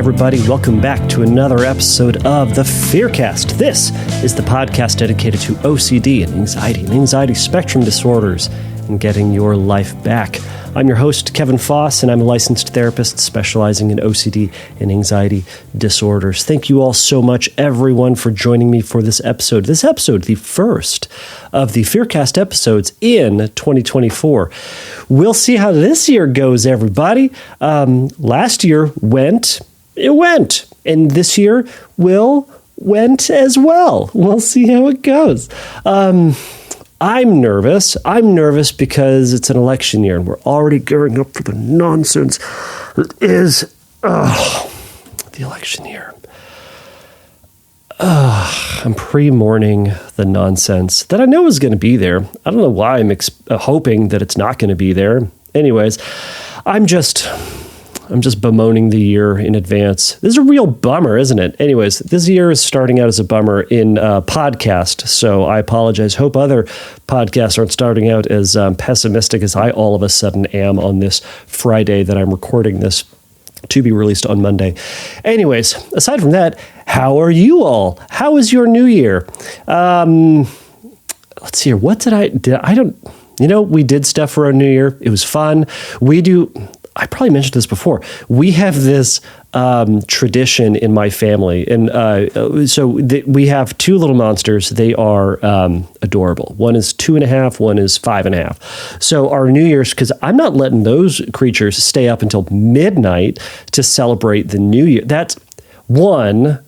everybody. Welcome back to another episode of the Fearcast. This is the podcast dedicated to OCD and anxiety spectrum disorders and getting your life back. I'm your host, Kevin Foss, and I'm a licensed therapist specializing in OCD and anxiety disorders. Thank you all so much, everyone, for joining me for this episode. This episode, the first of the Fearcast episodes in 2024. We'll see how this year goes, everybody. Last year went. And this year went as well. We'll see how it goes. I'm nervous. I'm nervous because it's an election year and we're already gearing up for the nonsense that is the election year. I'm pre-mourning the nonsense that I know is going to be there. I don't know why I'm hoping that it's not going to be there. Anyways, I'm just bemoaning the year in advance. This is a real bummer, isn't it? Anyways, this year is starting out as a bummer in podcast, so I apologize. Hope other podcasts aren't starting out as pessimistic as I all of a sudden am on this Friday that I'm recording this to be released on Monday. Anyways, aside from that, how are you all? How was your new year? Let's see here. What did I don't, we did stuff for our new year. It was fun. I probably mentioned this before. We have this tradition in my family. And we have two little monsters. They are adorable. One is 2.5, one is 5.5. So our New Year's, because I'm not letting those creatures stay up until midnight to celebrate the New Year. That's one.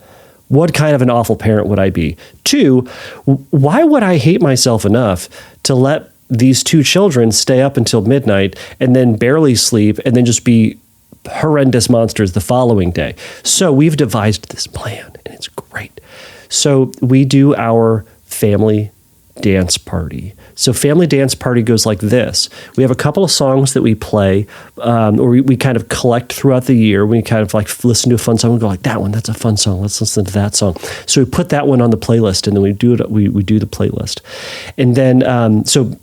What kind of an awful parent would I be? Two, why would I hate myself enough to let these two children stay up until midnight and then barely sleep and then just be horrendous monsters the following day? So we've devised this plan and it's great. So we do our family dance party. So family dance party goes like this. We have a couple of songs that we play, or we kind of collect throughout the year. We kind of like listen to a fun song and go like, that one, that's a fun song. Let's listen to that song. So we put that one on the playlist and then we do the playlist. And then,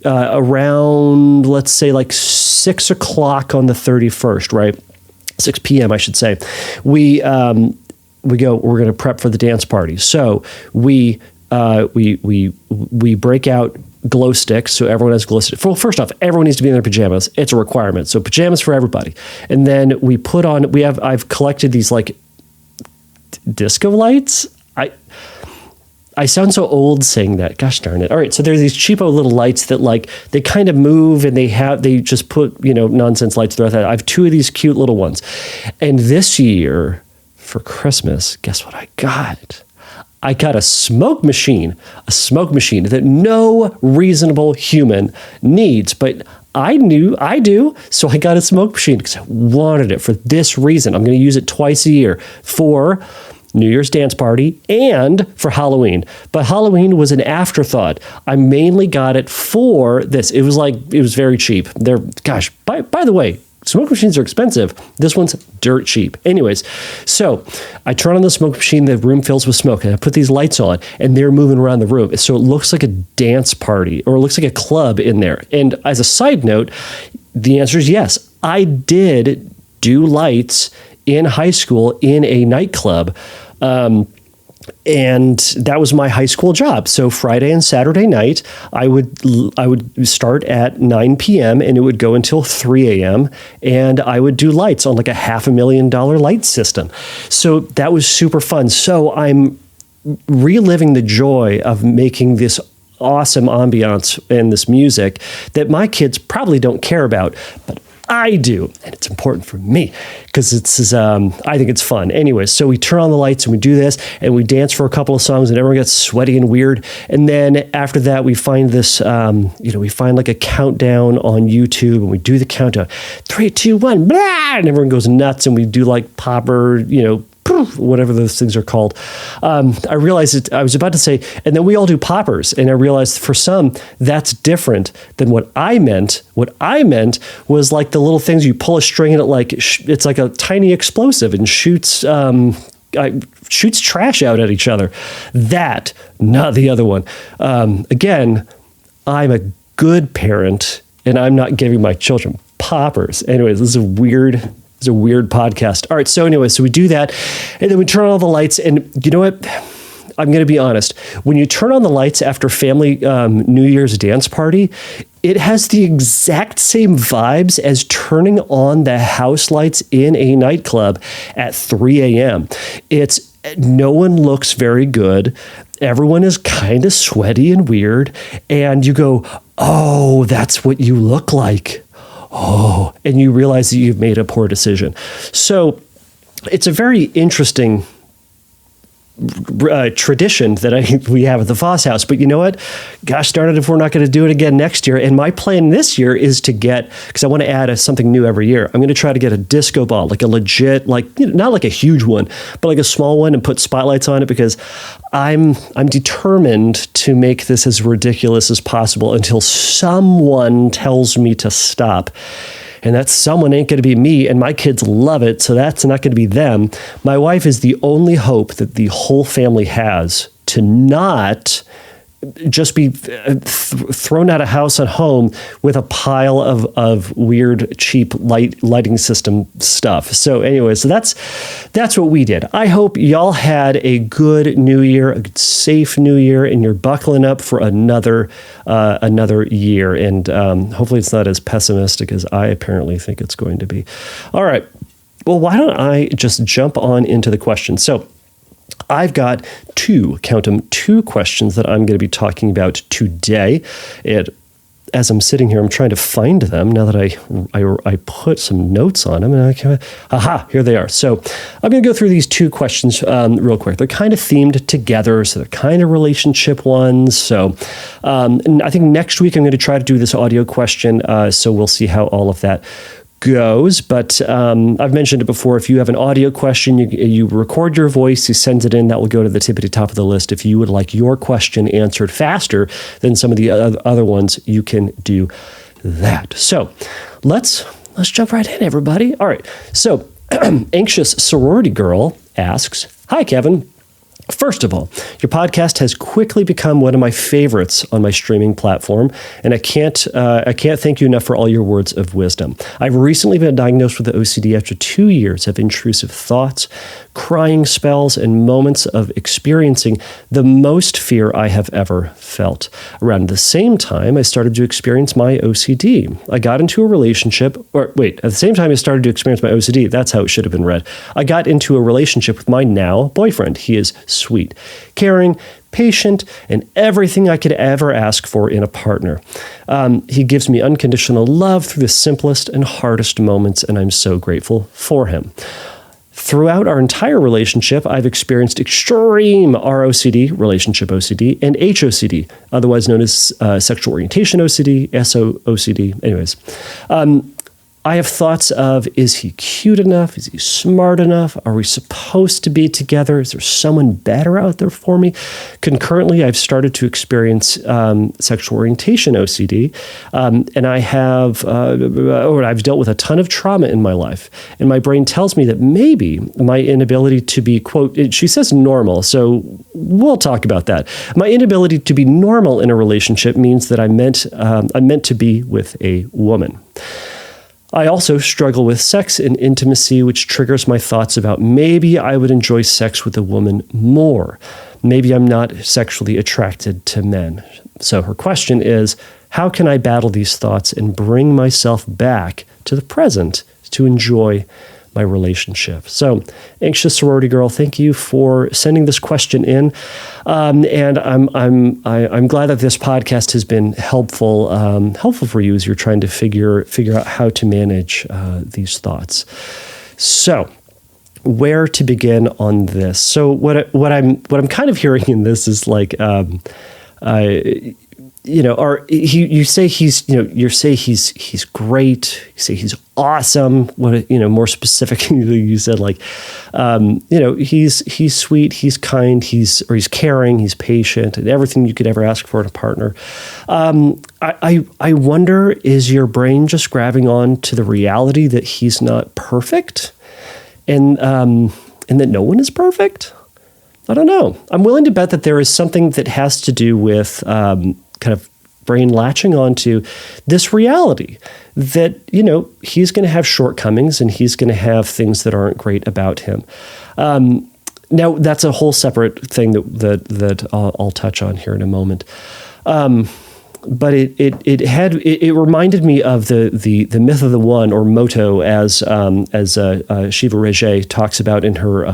around, let's say like 6 o'clock on the 31st, right? 6 p.m. I should say. We're going to prep for the dance party. So we break out glow sticks, so everyone has glow sticks. Well, first off, everyone needs to be in their pajamas. It's a requirement. So pajamas for everybody. And then I've collected these like disco lights. I sound so old saying that. Gosh darn it. All right. So there's these cheapo little lights that like, they kind of move and they just put, nonsense lights throughout that. I have two of these cute little ones. And this year for Christmas, guess what I got? I got a smoke machine that no reasonable human needs, but I knew I do. So I got a smoke machine because I wanted it for this reason. I'm going to use it twice a year for New Year's dance party and for Halloween. But Halloween was an afterthought. I mainly got it for this. It was very cheap. By the way, smoke machines are expensive. This one's dirt cheap. Anyways, so I turn on the smoke machine, the room fills with smoke, and I put these lights on, and they're moving around the room. So it looks like a dance party, or it looks like a club in there. And as a side note, the answer is yes. I did do lights in high school in a nightclub. And that was my high school job. So Friday and Saturday night, I would start at 9 p.m. and it would go until 3 a.m. And I would do lights on like a $500,000 light system. So that was super fun. So I'm reliving the joy of making this awesome ambiance and this music that my kids probably don't care about, but I do, and it's important for me because I think it's fun. Anyways, so we turn on the lights and we do this and we dance for a couple of songs and everyone gets sweaty and weird. And then after that, we find this, we find like a countdown on YouTube and we do the countdown, 3, 2, 1, blah, and everyone goes nuts and we do like popper, whatever those things are called. I realized I was about to say, and then we all do poppers. And I realized for some, that's different than what I meant. What I meant was like the little things you pull a string and it's like a tiny explosive and shoots trash out at each other. That, not the other one. Again, I'm a good parent and I'm not giving my children poppers. Anyways, this is It's a weird podcast. All right. So anyway, so we do that, and then we turn on all the lights, and you know what? I'm going to be honest. When you turn on the lights after family New Year's dance party, it has the exact same vibes as turning on the house lights in a nightclub at 3 a.m. No one looks very good. Everyone is kind of sweaty and weird. And you go, oh, that's what you look like. Oh, and you realize that you've made a poor decision. So it's a very interesting tradition that we have at the Foss house. But you know what? Gosh darn it, if we're not going to do it again next year. And my plan this year is to get, because I want to add something new every year, I'm going to try to get a disco ball, like a legit, not like a huge one, but like a small one, and put spotlights on it, because I'm determined to make this as ridiculous as possible until someone tells me to stop. And that someone ain't going to be me, and my kids love it, so that's not going to be them. My wife is the only hope that the whole family has to not just be thrown out of house and home with a pile of weird, cheap lighting system stuff. So anyway, so that's what we did. I hope y'all had a good New Year, a good, safe New Year, and you're buckling up for another year. And hopefully it's not as pessimistic as I apparently think it's going to be. All right. Well, why don't I just jump on into the questions? So I've got two questions that I'm going to be talking about today. And as I'm sitting here, I'm trying to find them now that I put some notes on them. And here they are. So I'm going to go through these two questions real quick. They're kind of themed together, so they're kind of relationship ones. So and I think next week I'm going to try to do this audio question. So we'll see how all of that goes. But I've mentioned it before. If you have an audio question, you record your voice, you send it in, that will go to the tippity top of the list. If you would like your question answered faster than some of the other ones, you can do that. So let's jump right in, everybody. All right. So Anxious Sorority Girl asks, "Hi, Kevin. First of all, your podcast has quickly become one of my favorites on my streaming platform, and I can't thank you enough for all your words of wisdom. I've recently been diagnosed with OCD after 2 years of intrusive thoughts, crying spells, and moments of experiencing the most fear I have ever felt. Around the same time, I started to experience my OCD. I got into a relationship, at the same time I started to experience my OCD, that's how it should have been read. I got into a relationship with my now boyfriend. He is sweet, caring, patient, and everything I could ever ask for in a partner. He gives me unconditional love through the simplest and hardest moments, and I'm so grateful for him. Throughout our entire relationship, I've experienced extreme ROCD, relationship OCD, and HOCD, otherwise known as sexual orientation OCD, SO-OCD. Anyways, I have thoughts of, is he cute enough? Is he smart enough? Are we supposed to be together? Is there someone better out there for me? Concurrently, I've started to experience sexual orientation OCD, and I've dealt with a ton of trauma in my life. And my brain tells me that maybe my inability to be, quote, she says normal, so we'll talk about that. My inability to be normal in a relationship means that I'm meant to be with a woman. I also struggle with sex and intimacy, which triggers my thoughts about maybe I would enjoy sex with a woman more. Maybe I'm not sexually attracted to men. So her question is, how can I battle these thoughts and bring myself back to the present to enjoy my relationship? So, Anxious Sorority Girl, thank you for sending this question in, and I'm glad that this podcast has been helpful for you as you're trying to figure out how to manage these thoughts. So, where to begin on this? So, what I'm kind of hearing in this is like, you say he's great. You say he's awesome. More specifically, you said he's sweet, he's kind, he's caring, he's patient, and everything you could ever ask for in a partner. I wonder, is your brain just grabbing on to the reality that he's not perfect, and that no one is perfect? I don't know. I'm willing to bet that there is something that has to do with kind of brain latching onto this reality that, he's going to have shortcomings and he's going to have things that aren't great about him. Now, that's a whole separate thing that I'll touch on here in a moment. But it reminded me of the myth of the one, or motto, as Shiva Rege talks about in her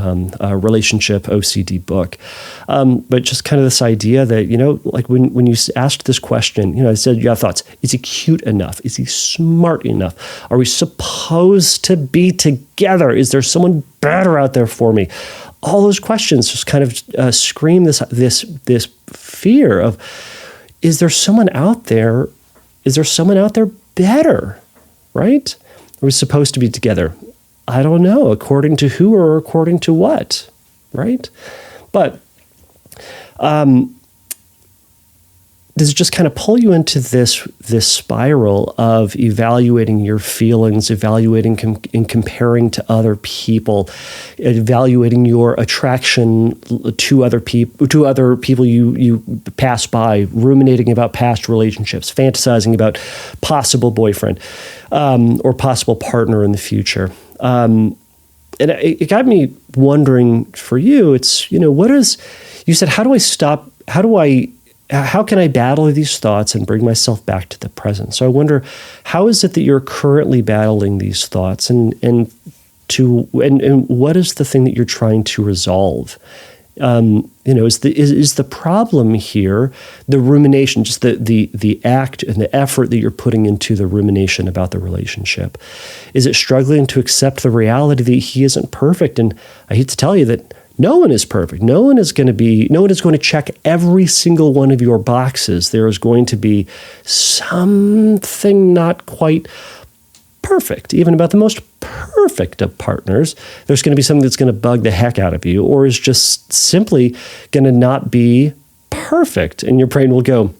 relationship OCD book. But just kind of this idea that, like when you asked this question, I said, you have thoughts. Is he cute enough? Is he smart enough? Are we supposed to be together? Is there someone better out there for me? All those questions just kind of scream this fear of, is there someone out there? Is there someone out there better, right? Are we supposed to be together? I don't know. According to who or according to what, right? But does it just kind of pull you into this spiral of evaluating your feelings, evaluating and comparing to other people, evaluating your attraction to other people you pass by, ruminating about past relationships, fantasizing about possible boyfriend or possible partner in the future. And it got me wondering for you, it's, you said, how can I battle these thoughts and bring myself back to the present? So I wonder, how is it that you're currently battling these thoughts, and what is the thing that you're trying to resolve? Is the problem here the rumination, just the act and the effort that you're putting into the rumination about the relationship? Is it struggling to accept the reality that he isn't perfect? And I hate to tell you that no one is perfect. No one is going to check every single one of your boxes. There is going to be something not quite perfect, even about the most perfect of partners. There's going to be something that's going to bug the heck out of you, or is just simply going to not be perfect. And your brain will go,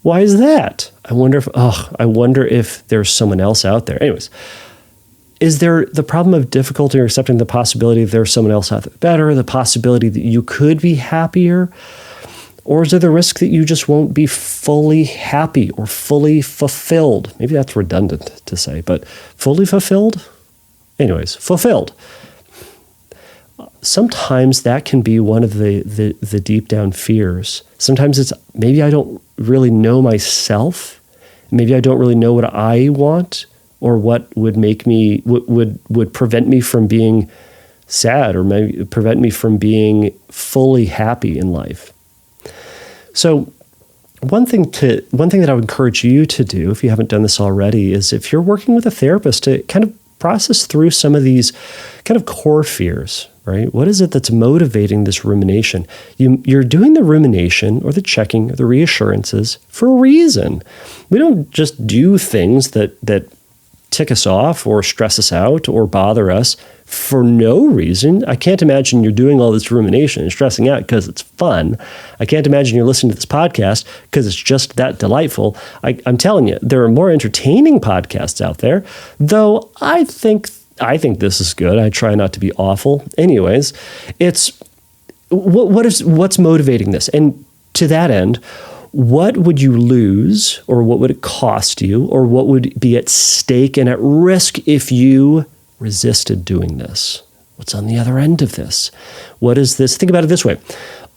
why is that? I wonder if there's someone else out there. Anyways, is there the problem of difficulty or accepting the possibility that there's someone else out there better, the possibility that you could be happier? Or is there the risk that you just won't be fully happy or fully fulfilled? Maybe that's redundant to say, but fully fulfilled? Anyways, fulfilled. Sometimes that can be one of the deep down fears. Sometimes it's, maybe I don't really know myself. Maybe I don't really know what I want, or what would make me, would prevent me from being sad, or maybe prevent me from being fully happy in life. So one thing that I would encourage you to do, if you haven't done this already, is if you're working with a therapist, to kind of process through some of these kind of core fears, right? What is it that's motivating this rumination? You're doing the rumination or the checking or the reassurances for a reason. We don't just do things that tick us off or stress us out or bother us for no reason. I can't imagine you're doing all this rumination and stressing out because it's fun. I can't imagine you're listening to this podcast because it's just that delightful. I'm telling you, there are more entertaining podcasts out there, though I think this is good. I try not to be awful. Anyways, it's what's motivating this? And to that end, what would you lose, or what would it cost you, or what would be at stake and at risk if you resisted doing this? What's on the other end of this? What is this? Think about it this way.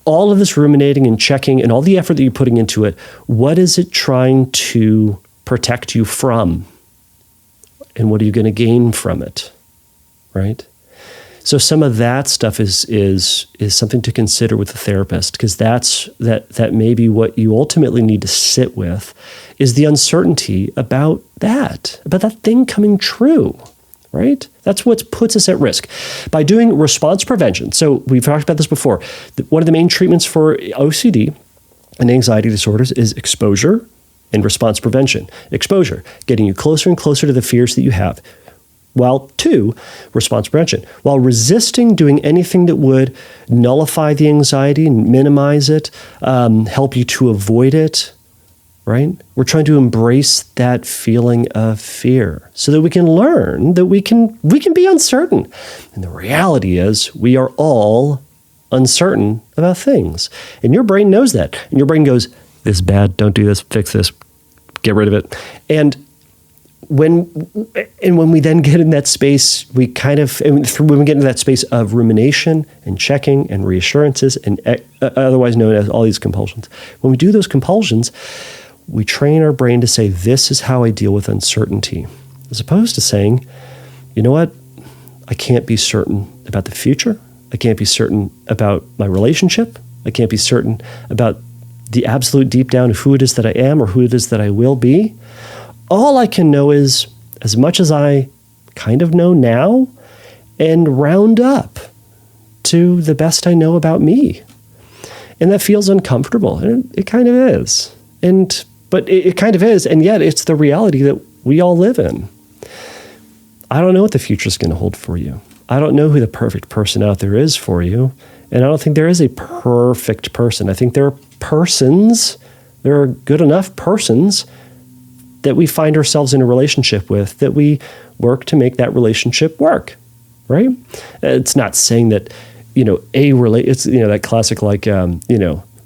All of this ruminating and checking and all the effort that you're putting into it, what is it trying to protect you from? And what are you going to gain from it? Right? So some of that stuff is something to consider with the therapist, because that may be what you ultimately need to sit with, is the uncertainty about that thing coming true, right? That's what puts us at risk. By doing response prevention, so we've talked about this before, one of the main treatments for OCD and anxiety disorders is exposure and response prevention. Exposure, getting you closer and closer to the fears that you have. While two, response prevention. While resisting doing anything that would nullify the anxiety and minimize it, help you to avoid it, right? We're trying to embrace that feeling of fear so that we can learn that we can be uncertain. And the reality is we are all uncertain about things. And your brain knows that. And your brain goes, this is bad, don't do this, fix this, get rid of it. And when we then get in that space, when we get into that space of rumination and checking and reassurances and otherwise known as all these compulsions, when we do those compulsions, we train our brain to say, this is how I deal with uncertainty, as opposed to saying, you know what, I can't be certain about the future. I can't be certain about my relationship. I can't be certain about the absolute deep down of who it is that I am or who it is that I will be. All I can know is as much as I kind of know now and round up to the best I know about me. And that feels uncomfortable. And it kind of is. But it kind of is. And yet it's the reality that we all live in. I don't know what the future is going to hold for you. I don't know who the perfect person out there is for you. And I don't think there is a perfect person. I think there are persons, there are good enough persons that we find ourselves in a relationship with, that we work to make that relationship work, right? It's not saying that, it's, that classic,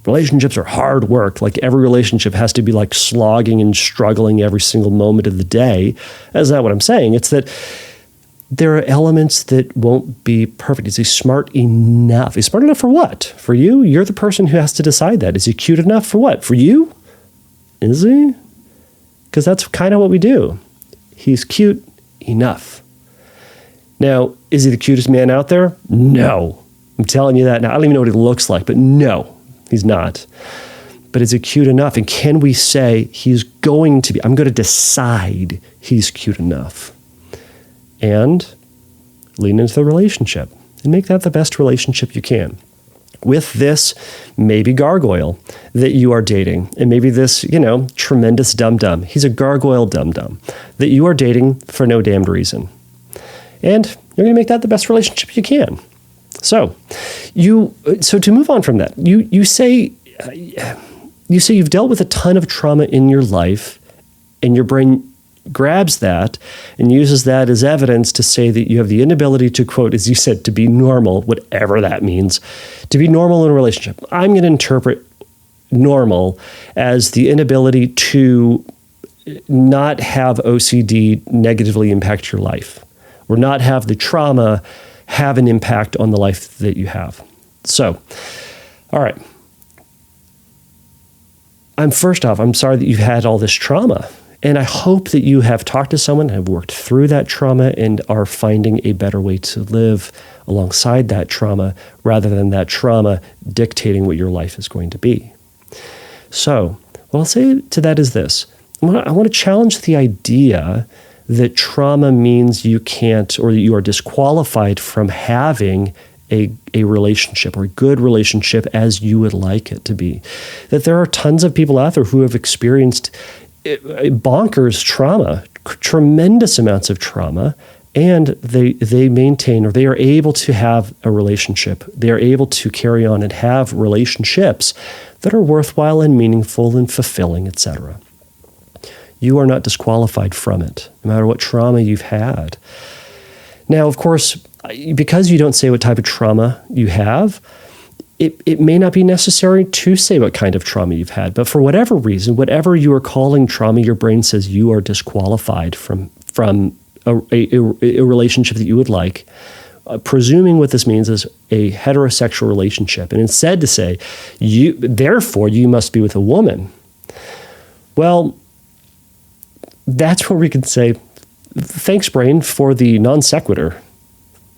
relationships are hard work. Like every relationship has to be like slogging and struggling every single moment of the day. That's not what I'm saying. It's that there are elements that won't be perfect. Is he smart enough? Is he smart enough for what? For you? You're the person who has to decide that. Is he cute enough for what? For you? Is he? Because that's kind of what we do. He's cute enough. Now, is he the cutest man out there? No. I'm telling you that now. I don't even know what he looks like, but no, he's not. But is he cute enough? And can we say he's going to be, I'm going to decide he's cute enough. And lean into the relationship and make that the best relationship you can. With this maybe gargoyle that you are dating, and maybe this, tremendous dum-dum. He's a gargoyle dum-dum that you are dating for no damned reason. And you're going to make that the best relationship you can. So to move on from that, you say you've dealt with a ton of trauma in your life, and your brain grabs that and uses that as evidence to say that you have the inability to, quote, as you said, to be normal, whatever that means, to be normal in a relationship. I'm going to interpret normal as the inability to not have OCD negatively impact your life, or not have the trauma have an impact on the life that you have. So, all right. I'm sorry that you've had all this trauma. And I hope that you have talked to someone, have worked through that trauma, and are finding a better way to live alongside that trauma, rather than that trauma dictating what your life is going to be. So what I'll say to that is this. I want to challenge the idea that trauma means you can't, or that you are disqualified from having a relationship, or a good relationship as you would like it to be. That there are tons of people out there who have experienced bonkers trauma, tremendous amounts of trauma, and they maintain, or they are able to have a relationship. They are able to carry on and have relationships that are worthwhile and meaningful and fulfilling, etc. You are not disqualified from it, no matter what trauma you've had. Now, of course, because you don't say what type of trauma you have, it may not be necessary to say what kind of trauma you've had, but for whatever reason, whatever you are calling trauma, your brain says you are disqualified from a relationship that you would like, presuming what this means is a heterosexual relationship, and instead to say, therefore you must be with a woman. Well, that's where we can say, thanks, brain, for the non sequitur.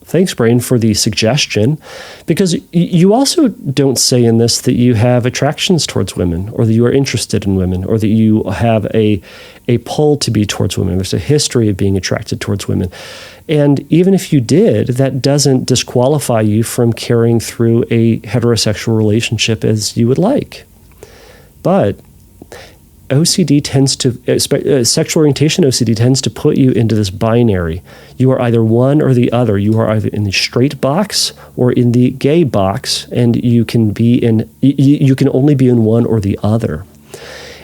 Thanks, brain, for the suggestion, because you also don't say in this that you have attractions towards women, or that you are interested in women, or that you have a pull to be towards women. There's a history of being attracted towards women. And even if you did, that doesn't disqualify you from carrying through a heterosexual relationship as you would like. But OCD tends to, sexual orientation OCD tends to put you into this binary. You are either one or the other. You are either in the straight box or in the gay box, and you can only be in one or the other.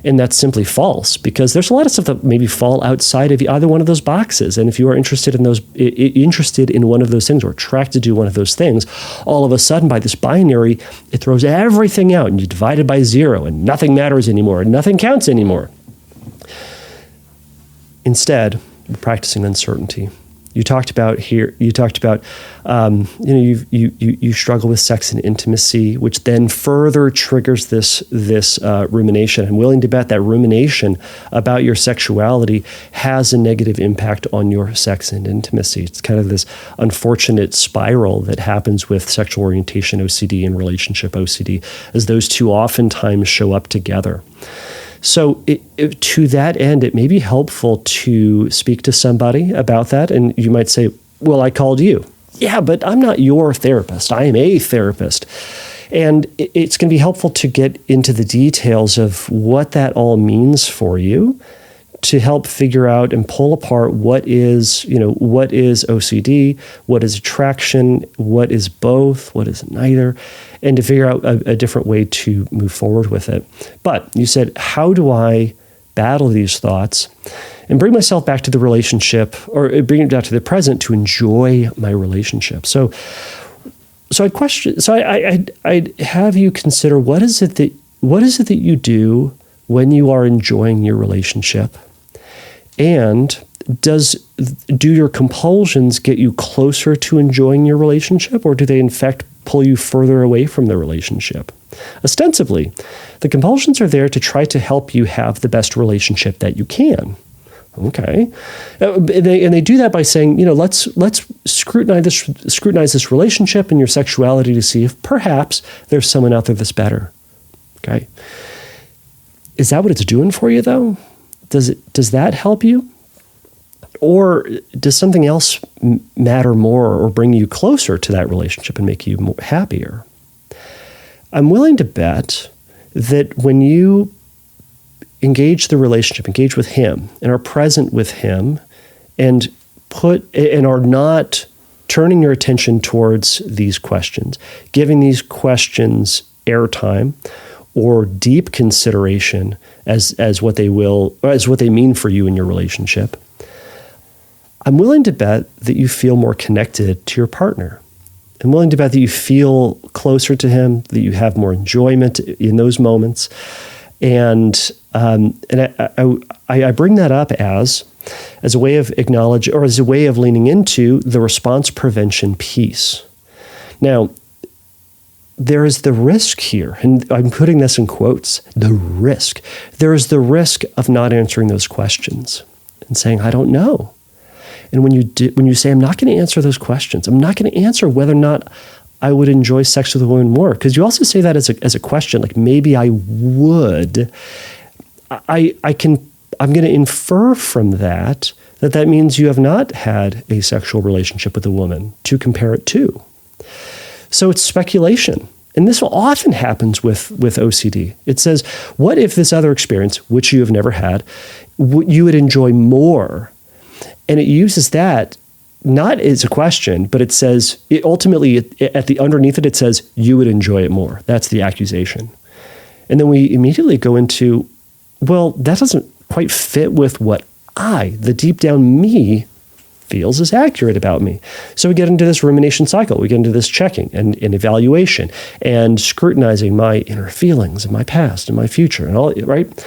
And that's simply false, because there's a lot of stuff that maybe fall outside of either one of those boxes. And if you are interested in one of those things or attracted to one of those things, all of a sudden by this binary, it throws everything out and you divide it by 0 and nothing matters anymore and nothing counts anymore. Instead, we're practicing uncertainty. You talked about you struggle with sex and intimacy, which then further triggers this rumination. I'm willing to bet that rumination about your sexuality has a negative impact on your sex and intimacy. It's kind of this unfortunate spiral that happens with sexual orientation OCD and relationship OCD, as those two oftentimes show up together. So to that end, it may be helpful to speak to somebody about that. And you might say, well, I called you. Yeah, but I'm not your therapist. I am a therapist. And it's going to be helpful to get into the details of what that all means for you, to help figure out and pull apart what is OCD, what is attraction, what is both, what is neither, and to figure out a different way to move forward with it. But you said, how do I battle these thoughts and bring myself back to the relationship, or bring it back to the present to enjoy my relationship? So I'd have you consider, what is it that you do when you are enjoying your relationship? And do your compulsions get you closer to enjoying your relationship, or do they in fact pull you further away from the relationship? Ostensibly, the compulsions are there to try to help you have the best relationship that you can. Okay, and they do that by saying, let's scrutinize this relationship and your sexuality to see if perhaps there's someone out there that's better. Okay, is that what it's doing for you though? Does that help you? Or does something else matter more or bring you closer to that relationship and make you happier? I'm willing to bet that when you engage the relationship, engage with him, and are present with him, and are not turning your attention towards these questions, giving these questions airtime or deep consideration as what they mean for you in your relationship, I'm willing to bet that you feel more connected to your partner. I'm willing to bet that you feel closer to him, that you have more enjoyment in those moments. And I bring that up as a way of acknowledging, or as a way of leaning into the response prevention piece. Now, there is the risk here, and I'm putting this in quotes, the risk. There is the risk of not answering those questions and saying, I don't know. And when you say, I'm not going to answer those questions, I'm not going to answer whether or not I would enjoy sex with a woman more, because you also say that as a question, like maybe I would. I'm going to infer from that means you have not had a sexual relationship with a woman to compare it to. So it's speculation. And this often happens with OCD. It says, what if this other experience, which you have never had, you would enjoy more? And it uses that not as a question, but it says, ultimately at the underneath it says, you would enjoy it more. That's the accusation. And then we immediately go into, well, that doesn't quite fit with what the deep down me, feels is accurate about me. So we get into this rumination cycle. We get into this checking and evaluation and scrutinizing my inner feelings and my past and my future and all, right?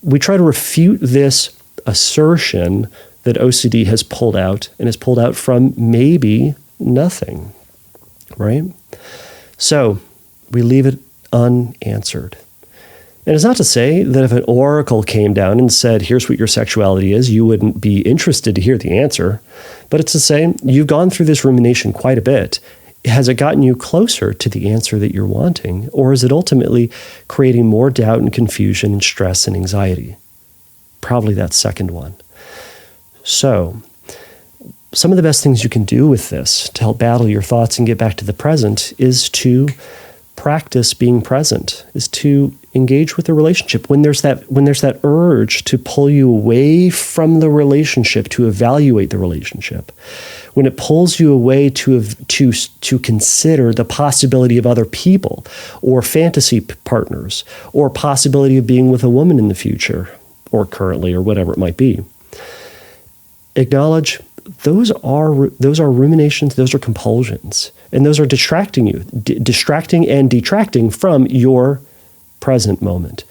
We try to refute this assertion that OCD has pulled out, and has pulled out from maybe nothing, right? So we leave it unanswered. And it's not to say that if an oracle came down and said, here's what your sexuality is, you wouldn't be interested to hear the answer. But it's to say, you've gone through this rumination quite a bit. Has it gotten you closer to the answer that you're wanting? Or is it ultimately creating more doubt and confusion and stress and anxiety? Probably that second one. So some of the best things you can do with this to help battle your thoughts and get back to the present is to practice being present, is to engage with the relationship. When there's that urge to pull you away from the relationship, to evaluate the relationship, when it pulls you away to consider the possibility of other people or fantasy partners or possibility of being with a woman in the future or currently or whatever it might be, acknowledge those are ruminations, those are compulsions, and those are distracting you, distracting and detracting from your present moment.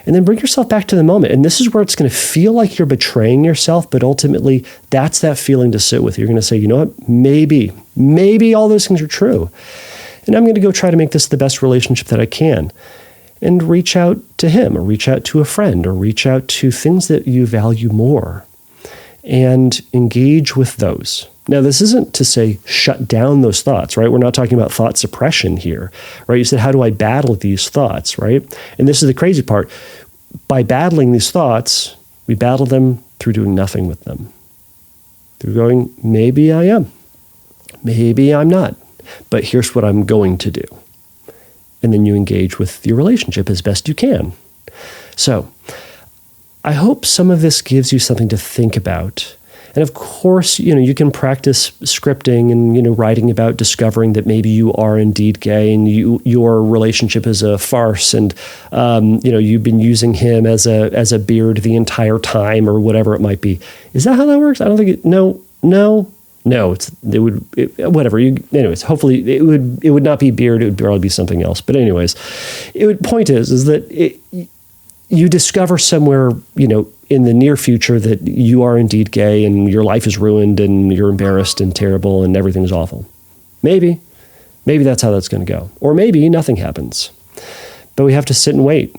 And then bring yourself back to the moment. And this is where it's going to feel like you're betraying yourself, but ultimately that's that feeling to sit with. You're going to say, you know what, maybe all those things are true. And I'm going to go try to make this the best relationship that I can. And reach out to him or reach out to a friend or reach out to things that you value more and engage with those. Now, this isn't to say shut down those thoughts, right? We're not talking about thought suppression here, right? You said, how do I battle these thoughts, right? And this is the crazy part. By battling these thoughts, we battle them through doing nothing with them. Through going, maybe I am, maybe I'm not, but here's what I'm going to do. And then you engage with your relationship as best you can. So I hope some of this gives you something to think about. And of course, you can practice scripting and, writing about discovering that maybe you are indeed gay and your relationship is a farce and, you've been using him as a beard the entire time or whatever it might be. Is that how that works? I don't think no, anyways, hopefully it would not be beard. It would probably be something else. But anyways, point is that you discover somewhere, in the near future that you are indeed gay and your life is ruined and you're embarrassed and terrible and everything's awful. Maybe that's how that's going to go. Or maybe nothing happens. But we have to sit and wait.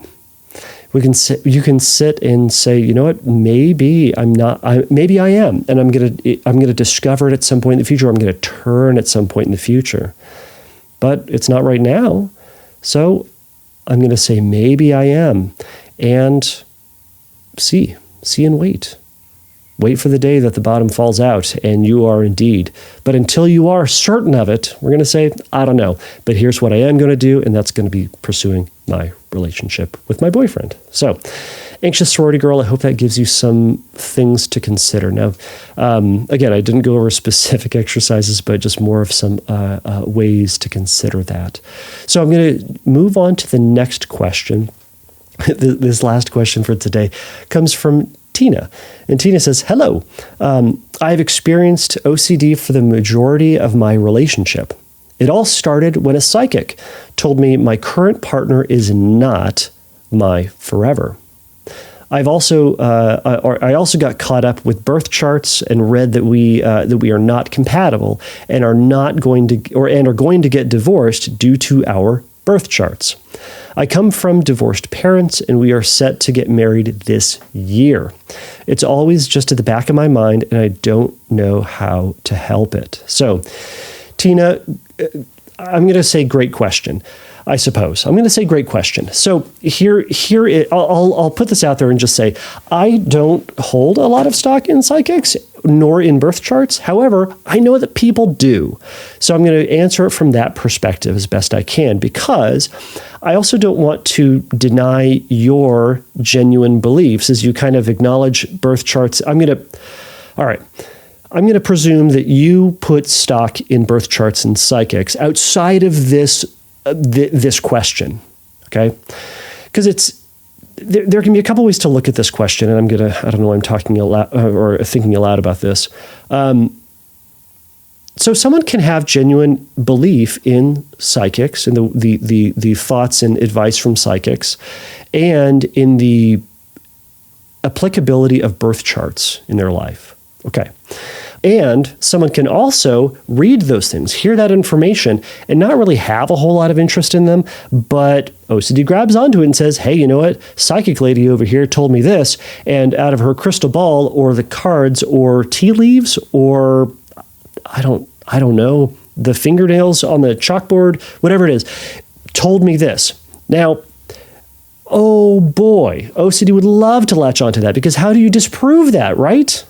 You can sit and say, you know what, maybe I'm not, maybe I am. And I'm going to discover it at some point in the future. I'm going to turn at some point in the future. But it's not right now. So I'm going to say, maybe I am. And see and wait. Wait for the day that the bottom falls out and you are indeed. But until you are certain of it, we're going to say, I don't know. But here's what I am going to do, and that's going to be pursuing my relationship with my boyfriend. So, anxious sorority girl, I hope that gives you some things to consider. Now, again, I didn't go over specific exercises, but just more of some ways to consider that. So I'm going to move on to the next question. This last question for today comes from Tina. And Tina says, hello, I've experienced OCD for the majority of my relationship. It all started when a psychic told me my current partner is not my forever. I also got caught up with birth charts and read that we are not compatible and are going to get divorced due to our birth charts. I come from divorced parents and we are set to get married this year. It's always just at the back of my mind and I don't know how to help it. So, Tina, I'm going to say great question, I suppose. I'm going to say great question. So I'll put this out there and just say, I don't hold a lot of stock in psychics nor in birth charts. However, I know that people do. So I'm going to answer it from that perspective as best I can, because I also don't want to deny your genuine beliefs as you kind of acknowledge birth charts. I'm going to presume that you put stock in birth charts and psychics outside of this question, okay? Because there can be a couple ways to look at this question, and I don't know why I'm talking aloud or thinking aloud about this. So someone can have genuine belief in psychics and the thoughts and advice from psychics, and in the applicability of birth charts in their life. Okay. And someone can also read those things, hear that information, and not really have a whole lot of interest in them, but OCD grabs onto it and says, hey, you know what? Psychic lady over here told me this, and out of her crystal ball or the cards or tea leaves or I don't know, the fingernails on the chalkboard, whatever it is, told me this. Now, oh boy, OCD would love to latch onto that, because how do you disprove that, right?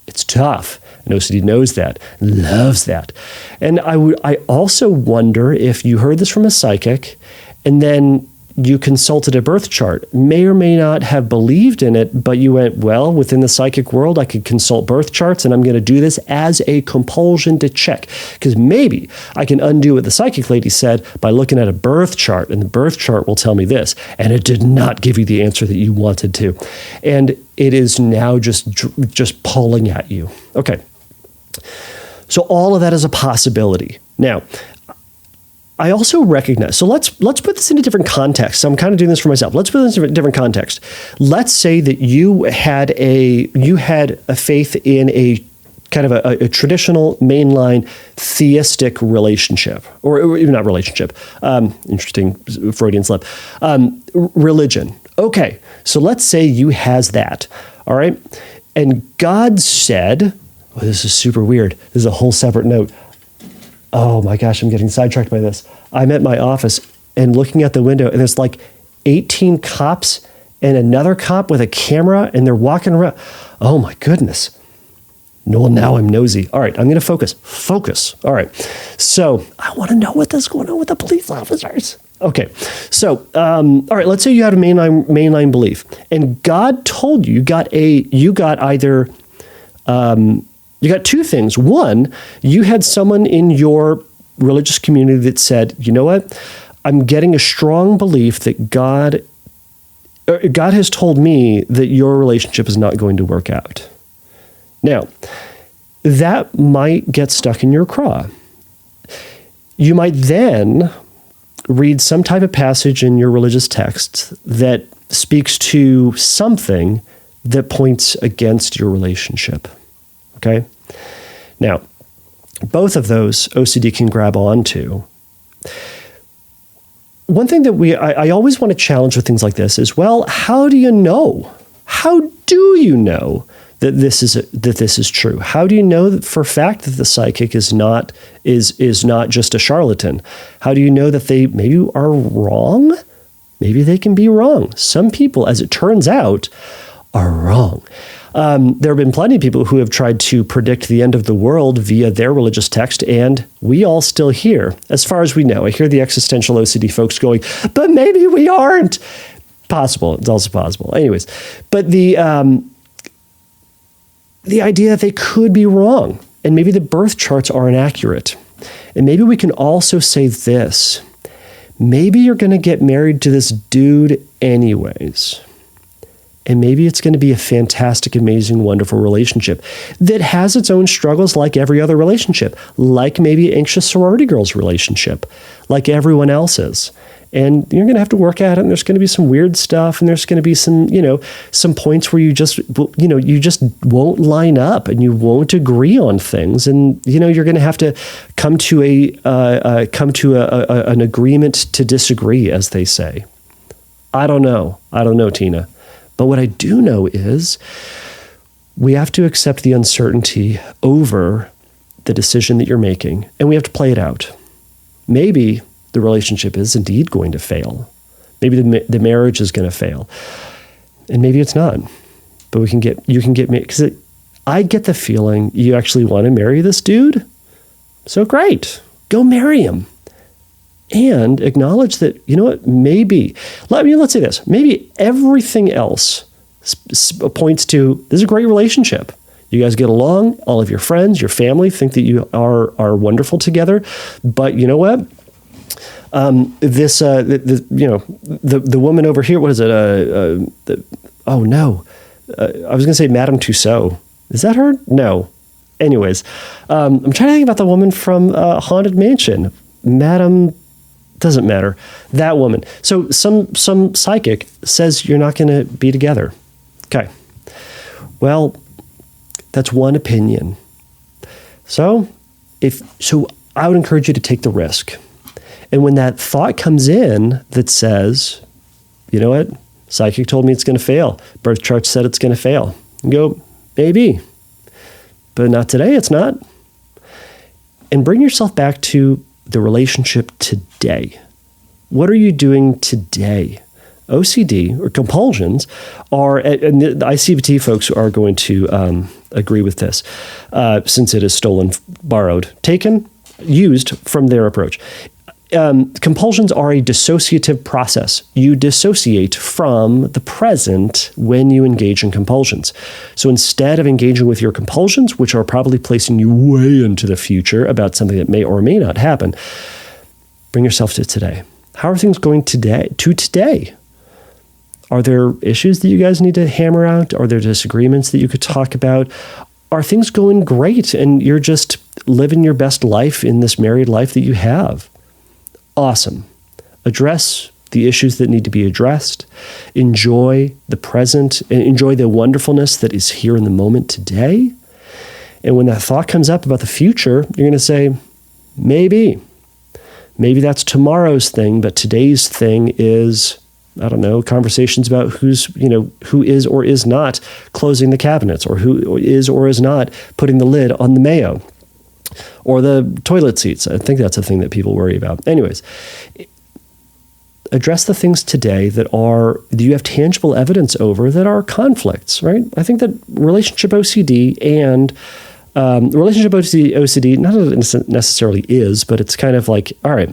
It's tough. And OCD knows that, loves that. And I also wonder if you heard this from a psychic and then you consulted a birth chart, may or may not have believed in it, but you went, well, within the psychic world, I could consult birth charts and I'm going to do this as a compulsion to check. Because maybe I can undo what the psychic lady said by looking at a birth chart, and the birth chart will tell me this, and it did not give you the answer that you wanted to. And it is now just pulling at you. Okay. So all of that is a possibility. Now, I also recognize, so let's put this in a different context. So I'm kind of doing this for myself. Let's put this in a different context. Let's say that you had a faith in a kind of a traditional mainline theistic relationship, or even not relationship, interesting Freudian slip, religion. Okay, so let's say you has that, all right? And God said, oh, this is super weird. This is a whole separate note. Oh my gosh, I'm getting sidetracked by this. I'm at my office and looking at the window, and there's like 18 cops and another cop with a camera, and they're walking around. Oh my goodness. No, now I'm nosy. All right, I'm going to focus. Focus. All right. So I want to know what's going on with the police officers. Okay. So, all right, let's say you had a mainline belief, and God told you, you got two things. One, you had someone in your religious community that said, you know what? I'm getting a strong belief that God has told me that your relationship is not going to work out. Now, that might get stuck in your craw. You might then read some type of passage in your religious text that speaks to something that points against your relationship. Okay? Now, both of those OCD can grab onto. One thing that I always want to challenge with things like this is, well, how do you know? How do you know that this is true? How do you know that for a fact that the psychic is not just a charlatan? How do you know that they maybe are wrong? Maybe they can be wrong. Some people, as it turns out, are wrong. There have been plenty of people who have tried to predict the end of the world via their religious text, and we all still hear, as far as we know. I hear the existential OCD folks going, but maybe we aren't. Possible. It's also possible. Anyways, but the idea that they could be wrong, and maybe the birth charts are inaccurate. And maybe we can also say this. Maybe you're going to get married to this dude anyways. And maybe it's going to be a fantastic, amazing, wonderful relationship that has its own struggles like every other relationship, like maybe anxious sorority girls relationship, like everyone else's. And you're going to have to work at it, and there's going to be some weird stuff, and there's going to be some points where you just won't line up and you won't agree on things. And, you're going to have to come to an agreement to disagree, as they say. I don't know, Tina. But what I do know is we have to accept the uncertainty over the decision that you're making, and we have to play it out. Maybe the relationship is indeed going to fail. Maybe the marriage is going to fail, and maybe it's not. But you can get me, because I get the feeling you actually want to marry this dude. So great, go marry him. And acknowledge that, maybe, let's say this, maybe everything else points to, this is a great relationship. You guys get along, all of your friends, your family think that you are wonderful together. But you know what? The woman over here, what is it? I was going to say Madame Tussauds. Is that her? No. Anyways, I'm trying to think about the woman from Haunted Mansion. Madame... Doesn't matter. That woman. So some psychic says you're not going to be together. Okay. Well, that's one opinion. So I would encourage you to take the risk. And when that thought comes in that says, you know what? Psychic told me it's going to fail. Birth chart said it's going to fail. You go, maybe. But not today, it's not. And bring yourself back to the relationship today. What are you doing today? OCD or compulsions are, and the ICBT folks are going to agree with this, since it is stolen, borrowed, taken, used from their approach. Compulsions are a dissociative process. You dissociate from the present when you engage in compulsions. So instead of engaging with your compulsions, which are probably placing you way into the future about something that may or may not happen, bring yourself to today. How are things going today? Are there issues that you guys need to hammer out? Are there disagreements that you could talk about? Are things going great and you're just living your best life in this married life that you have? Awesome. Address the issues that need to be addressed. Enjoy the present and enjoy the wonderfulness that is here in the moment today. And when that thought comes up about the future, you're going to say, maybe that's tomorrow's thing, but today's thing is, I don't know, conversations about who is or is not closing the cabinets, or who is or is not putting the lid on the mayo, or the toilet seats. I think that's a thing that people worry about. Anyways, address the things today that you have tangible evidence over that are conflicts, right? I think that relationship OCD and relationship OCD, not that it necessarily is, but it's kind of like, all right,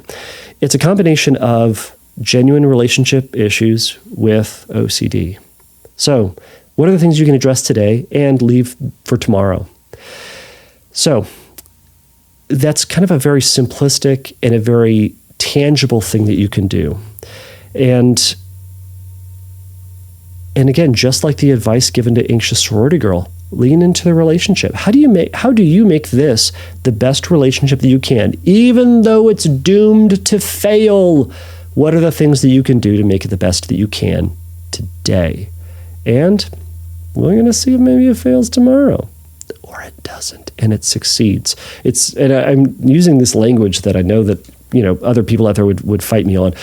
it's a combination of genuine relationship issues with OCD. So what are the things you can address today and leave for tomorrow? So that's kind of a very simplistic and a very tangible thing that you can do. And again, just like the advice given to anxious sorority girl, lean into the relationship. How do you make this the best relationship that you can, even though it's doomed to fail? What are the things that you can do to make it the best that you can today? And we're going to see if maybe it fails tomorrow, or it doesn't, and it succeeds. And I'm using this language that I know that other people out there would fight me on.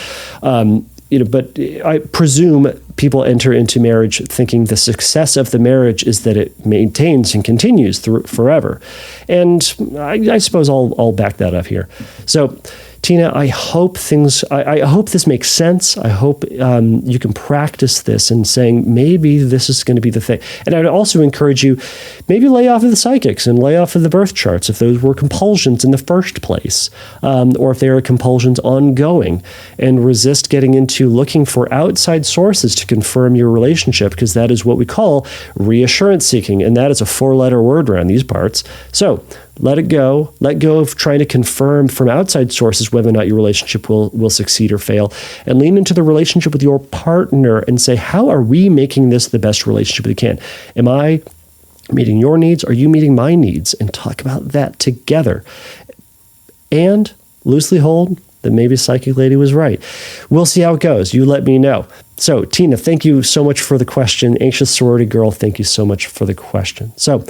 But I presume people enter into marriage thinking the success of the marriage is that it maintains and continues through forever. And I suppose I'll back that up here. So, Tina, I hope this makes sense. I hope you can practice this and saying maybe this is going to be the thing. And I would also encourage you, maybe lay off of the psychics and lay off of the birth charts if those were compulsions in the first place, or if they are compulsions ongoing, and resist getting into looking for outside sources to confirm your relationship, because that is what we call reassurance seeking, and that is a 4-letter word around these parts. So let it go. Let go of trying to confirm from outside sources whether or not your relationship will succeed or fail, and lean into the relationship with your partner and say, how are we making this the best relationship we can? Am I meeting your needs? Are you meeting my needs? And talk about that together. And loosely hold that maybe Psychic Lady was right. We'll see how it goes. You let me know. So, Tina, thank you so much for the question. Anxious Sorority Girl, thank you so much for the question. So,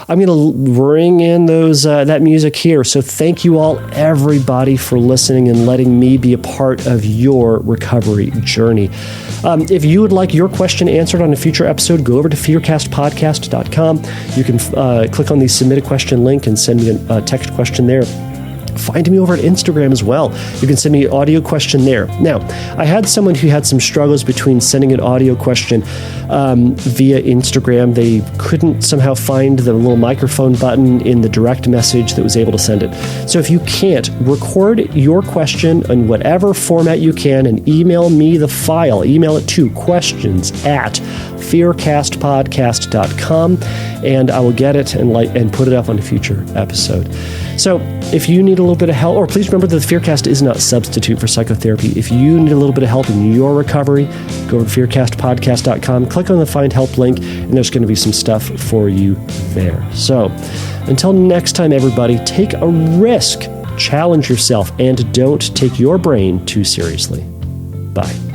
I'm going to bring in that music here. So, thank you all, everybody, for listening and letting me be a part of your recovery journey. If you would like your question answered on a future episode, go over to fearcastpodcast.com. You can click on the submit a question link and send me a text question there. Find me over at Instagram as well. You can send me an audio question there. Now, I had someone who had some struggles between sending an audio question via Instagram. They couldn't somehow find the little microphone button in the direct message that was able to send it. So if you can't, record your question in whatever format you can and email me the file. Email it to questions@fearcastpodcast.com, and I will get it and put it up on a future episode. So if you need a little bit of help, or please remember that the Fearcast is not a substitute for psychotherapy. If you need a little bit of help in your recovery, go over to fearcastpodcast.com, click on the Find Help link, and there's going to be some stuff for you there. So until next time, everybody, take a risk, challenge yourself, and don't take your brain too seriously. Bye.